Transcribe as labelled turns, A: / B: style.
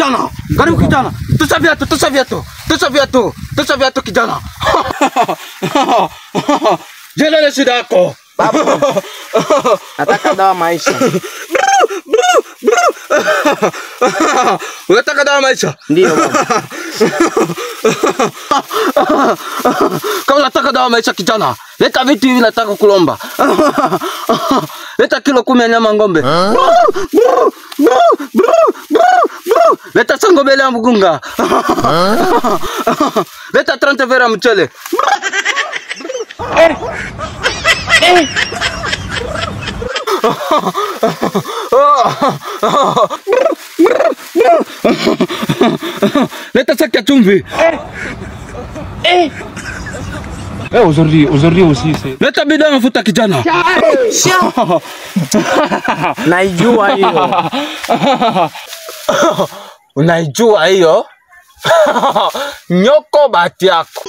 A: kijana. Karibu kijana. Tosha viatu, tosha viatu. Tosha viatu. Tosha viatu kijana. Jela shida yako.
B: Babu. Nataka dawa maisha.
A: Unataka dawa maisha?
B: Ndio babu.
A: Kama unataka dawa maisha kijana, leta vitu hivi nataka kulomba. Leta kilo 10 ya nyama ng'ombe. Leta sango mbele ya mgunga. Leta 30 vera mchele. Leta saki ya chumvi.
C: Aujourd'hui aussi c'est.
A: Leta bidon mafuta kijana.
B: Naijua hiyo.
A: Unaijua hiyo? Nyoko bahati yako.